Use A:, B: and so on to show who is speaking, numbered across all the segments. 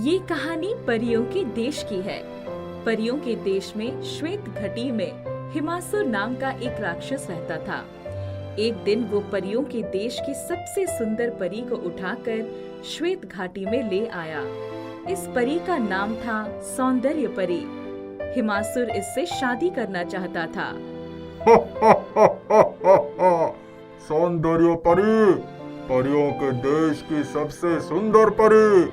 A: ये कहानी परियों के देश की है। परियों के देश में श्वेत घटी में हिमासुर नाम का एक राक्षस रहता था। एक दिन वो परियों के देश की सबसे सुंदर परी को उठाकर श्वेत घाटी में ले आया। इस परी का नाम था सौंदर्य परी। हिमासुर इससे शादी करना चाहता था।
B: सौंदर्य परी, परियों के देश की सबसे सुंदर परी,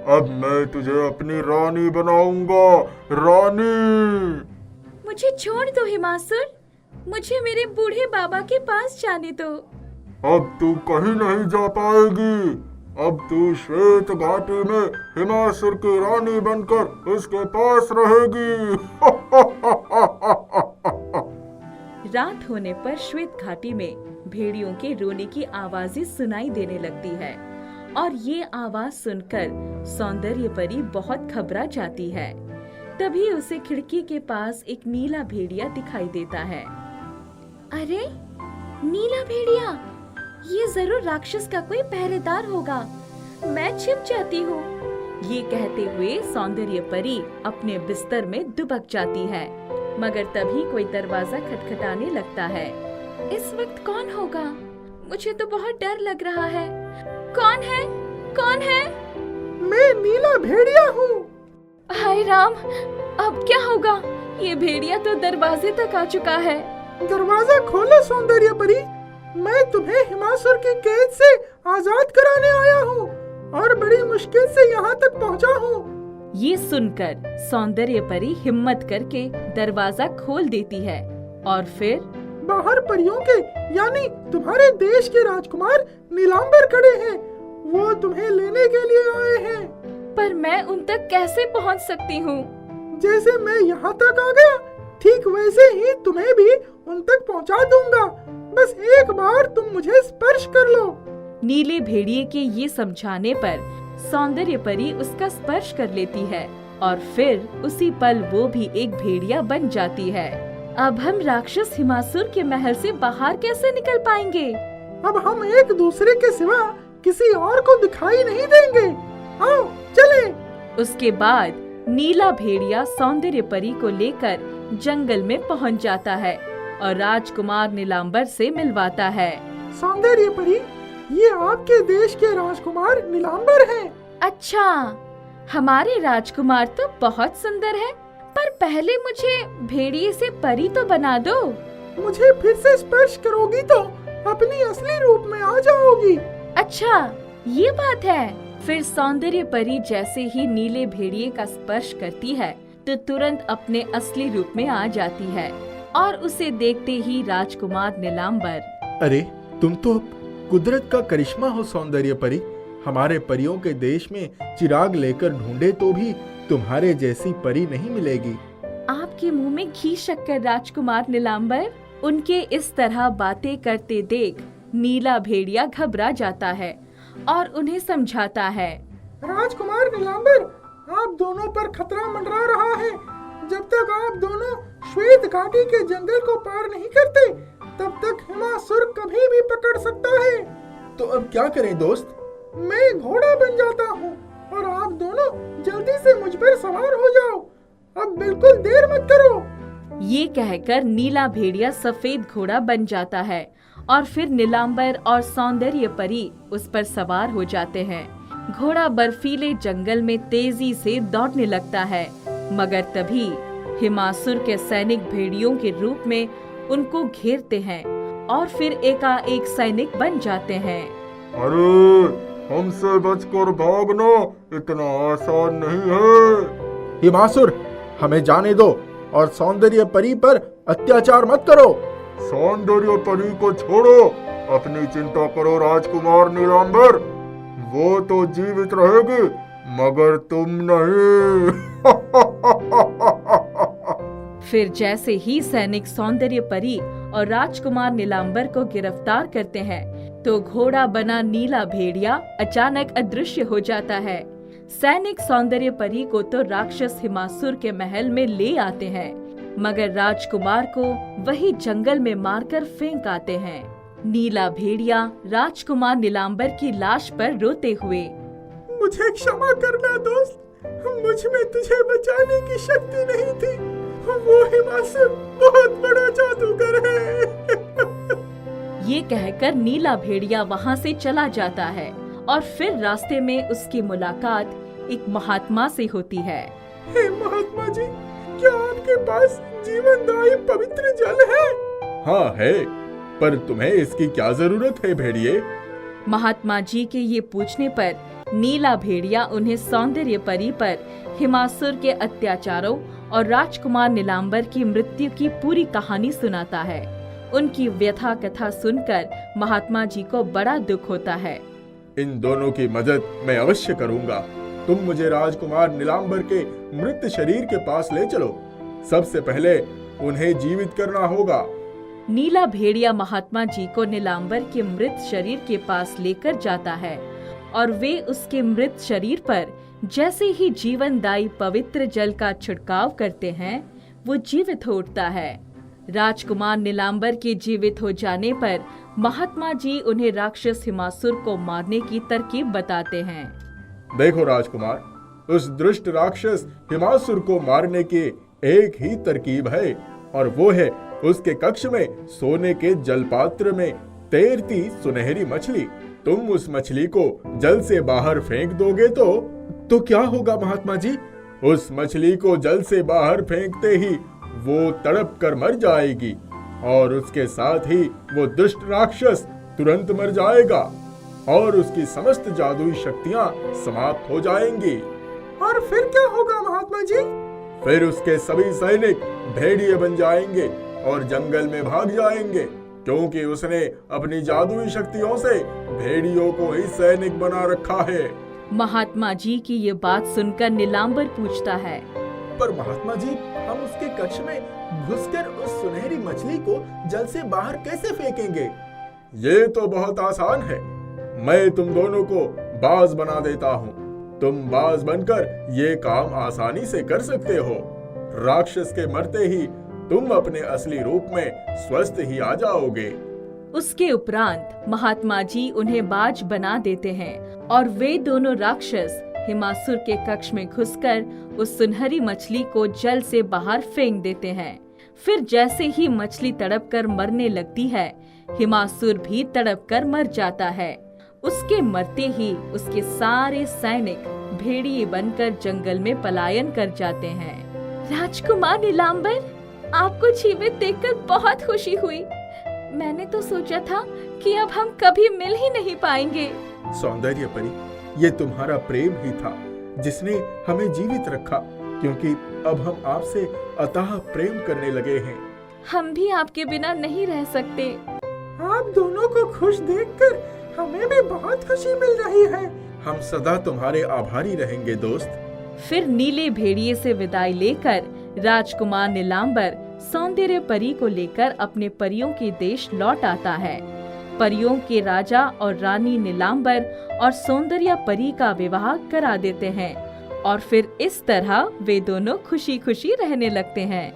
B: अब मैं तुझे अपनी रानी बनाऊंगा। रानी,
A: मुझे छोड़ दो हिमासुर, मुझे मेरे बूढ़े बाबा के पास जाने दो।
B: अब तू कहीं नहीं जा पाएगी। अब तू श्वेत घाटी में हिमासुर की रानी बनकर उसके पास रहेगी।
A: रात होने पर श्वेत घाटी में भेड़ियों के रोने की आवाजें सुनाई देने लगती है और ये आवाज सुनकर सौंदर्य परी बहुत घबरा जाती है। तभी उसे खिड़की के पास एक नीला भेड़िया दिखाई देता है। अरे नीला भेड़िया, ये जरूर राक्षस का कोई पहरेदार होगा। मैं छिप जाती हूँ। ये कहते हुए सौंदर्य परी अपने बिस्तर में दुबक जाती है, मगर तभी कोई दरवाजा खटखटाने लगता है। इस वक्त कौन होगा? मुझे तो बहुत डर लग रहा है। कौन है? कौन है?
C: मैं नीला भेड़िया हूँ।
A: हाय राम, अब क्या होगा? ये भेड़िया तो दरवाजे तक आ चुका है।
C: दरवाजा खोलो सौंदर्य परी, मैं तुम्हें हिमासुर की कैद से आजाद कराने आया हूँ और बड़ी मुश्किल से यहाँ तक पहुँचा हूँ।
A: ये सुनकर सौंदर्य परी हिम्मत करके दरवाजा खोल देती है और फिर
C: बाहर परियों के यानी तुम्हारे देश के राजकुमार नीलांबर खड़े हैं। वो तुम्हें लेने के लिए आए हैं।
A: पर मैं उन तक कैसे पहुँच सकती हूँ?
C: जैसे मैं यहाँ तक आ गया, ठीक वैसे ही तुम्हें भी उन तक पहुँचा दूंगा। बस एक बार तुम मुझे स्पर्श कर लो।
A: नीले भेड़िए के ये समझाने पर सौंदर्य परी उसका स्पर्श कर लेती है और फिर उसी पल वो भी एक भेड़िया बन जाती है। अब हम राक्षस हिमासुर के महल से बाहर कैसे निकल पाएंगे?
C: अब हम एक दूसरे के सिवा किसी और को दिखाई नहीं देंगे। आओ चले।
A: उसके बाद नीला भेड़िया सौंदर्य परी को लेकर जंगल में पहुंच जाता है और राजकुमार नीलांबर से मिलवाता है।
C: सौंदर्य परी, ये आपके देश के राजकुमार नीलांबर हैं।
A: अच्छा, हमारे राजकुमार तो बहुत सुंदर है, पर पहले मुझे भेड़िए से परी तो बना दो।
C: मुझे फिर से स्पर्श करोगी तो अपनी असली रूप में आ जाओगी।
A: अच्छा, ये बात है। फिर सौंदर्य परी जैसे ही नीले भेड़िए का स्पर्श करती है तो तुरंत अपने असली रूप में आ जाती है और उसे देखते ही राजकुमार नीलांबर,
D: अरे तुम तो कुदरत का करिश्मा हो सौंदर्य परी। हमारे परियों के देश में चिराग लेकर ढूंढे तो भी तुम्हारे जैसी परी नहीं मिलेगी।
A: आपके मुंह में घी शक्कर राजकुमार नीलांबर। उनके इस तरह बातें करते देख नीला भेड़िया घबरा जाता है और उन्हें समझाता है।
C: राजकुमार नीलांबर, आप दोनों पर खतरा मंडरा रहा है। जब तक आप दोनों श्वेत घाटी के जंगल को पार नहीं करते, तब तक हिमासुर कभी भी पकड़ सकता है।
D: तो अब क्या करें दोस्त?
C: मैं घोड़ा बन जाता हूँ और आप दोनों जल्दी से मुझ पर सवार हो जाओ। अब बिल्कुल देर मत करो।
A: ये कहकर नीला भेड़िया सफेद घोड़ा बन जाता है और फिर नीलांबर और सौंदर्य परी उस पर सवार हो जाते हैं। घोड़ा बर्फीले जंगल में तेजी से दौड़ने लगता है, मगर तभी हिमासुर के सैनिक भेड़ियों के रूप में उनको घेरते हैं और फिर एकाएक सैनिक बन जाते हैं।
B: अरे, हमसे बचकर भागना इतना आसान नहीं है।
D: हिमासुर, हमें जाने दो और सौंदर्य परी पर अत्याचार मत करो।
B: सौंदर्य परी को छोड़ो, अपनी चिंता करो राजकुमार नीलांबर। वो तो जीवित रहेगी, मगर तुम नहीं।
A: फिर जैसे ही सैनिक सौंदर्य परी और राजकुमार नीलांबर को गिरफ्तार करते हैं तो घोड़ा बना नीला भेड़िया अचानक अदृश्य हो जाता है। सैनिक सौंदर्य परी को तो राक्षस हिमासुर के महल में ले आते हैं, मगर राजकुमार को वही जंगल में मारकर फेंक आते हैं। नीला भेड़िया राजकुमार नीलांबर की लाश पर रोते हुए,
C: मुझे क्षमा करना दोस्त, मुझ में तुझे बचाने की शक्ति नहीं थी। वो हिमासुर बहुत बड़ा जादूगर है।
A: ये कहकर नीला भेड़िया वहाँ से चला जाता है और फिर रास्ते में उसकी मुलाकात एक महात्मा से होती है।
C: हे महात्मा जी, क्या आपके पास जीवनदायी पवित्र जल है?
D: हाँ है, पर तुम्हें इसकी क्या जरूरत है भेड़िए?
A: महात्मा जी के ये पूछने पर नीला भेड़िया उन्हें सौंदर्य परी पर हिमासुर के अत्याचारों और राजकुमार नीलांबर की मृत्यु की पूरी कहानी सुनाता है। उनकी व्यथा कथा सुनकर महात्मा जी को बड़ा दुख होता है।
D: इन दोनों की मदद मैं अवश्य करूंगा। तुम मुझे राजकुमार नीलांबर के मृत शरीर के पास ले चलो। सबसे पहले उन्हें जीवित करना होगा।
A: नीला भेड़िया महात्मा जी को नीलांबर के मृत शरीर के पास लेकर जाता है और वे उसके मृत शरीर पर जैसे ही जीवनदायी पवित्र जल का छिड़काव करते हैं, वो जीवित हो उठता है। राजकुमार नीलांबर के जीवित हो जाने पर महात्मा जी उन्हें राक्षस हिमासुर को मारने की तरकीब बताते हैं।
D: देखो राजकुमार, उस दुष्ट राक्षस हिमासुर को मारने की एक ही तरकीब है, और वो है उसके कक्ष में सोने के जलपात्र में तैरती सुनहरी मछली। तुम उस मछली को जल से बाहर फेंक दोगे तो
B: क्या होगा महात्मा जी?
D: उस मछली को जल से बाहर फेंकते ही वो तड़प कर मर जाएगी, और उसके साथ ही वो दुष्ट राक्षस तुरंत मर जाएगा और उसकी समस्त जादुई शक्तियां समाप्त हो जाएंगी।
C: और फिर क्या होगा महात्मा जी?
D: फिर उसके सभी सैनिक भेड़िए बन जाएंगे और जंगल में भाग जाएंगे, क्योंकि उसने अपनी जादुई शक्तियों से भेड़ियों को ही सैनिक बना रखा है।
A: महात्मा जी की ये बात सुनकर नीलांबर पूछता है,
B: पर महात्मा जी, हम उसके कक्ष में घुसकर उस सुनहरी मछली को जल से बाहर कैसे फेंकेंगे?
D: ये तो बहुत आसान है। मैं तुम दोनों को बाज बना देता हूँ। तुम बाज बनकर ये काम आसानी से कर सकते हो। राक्षस के मरते ही तुम अपने असली रूप में स्वस्थ ही आ जाओगे।
A: उसके उपरांत महात्मा जी उन्हें बाज बना देते हैं और वे दोनों राक्षस हिमासुर के कक्ष में घुसकर उस सुनहरी मछली को जल से बाहर फेंक देते हैं। फिर जैसे ही मछली तड़पकर मरने लगती है, हिमासुर भी तड़पकर मर जाता है। उसके मरते ही उसके सारे सैनिक भेड़िए बनकर जंगल में पलायन कर जाते हैं। राजकुमार नीलांबर, आपको जीवित देखकर बहुत खुशी हुई। मैंने तो सोचा था कि अब हम कभी मिल ही नहीं पाएंगे।
B: सौंदर्य परी, ये तुम्हारा प्रेम ही था जिसने हमें जीवित रखा, क्योंकि अब हम आपसे अथाह प्रेम करने लगे हैं।
A: हम भी आपके बिना नहीं रह सकते।
C: आप दोनों को खुश देखकर हमें भी बहुत खुशी मिल रही है।
B: हम सदा तुम्हारे आभारी रहेंगे दोस्त।
A: फिर नीले भेड़िए से विदाई लेकर राजकुमार नीलांबर सौंदर्य परी को लेकर अपने परियों के देश लौट आता है। परियों के राजा और रानी नीलांबर और सौंदर्य परी का विवाह करा देते हैं और फिर इस तरह वे दोनों खुशी खुशी रहने लगते हैं।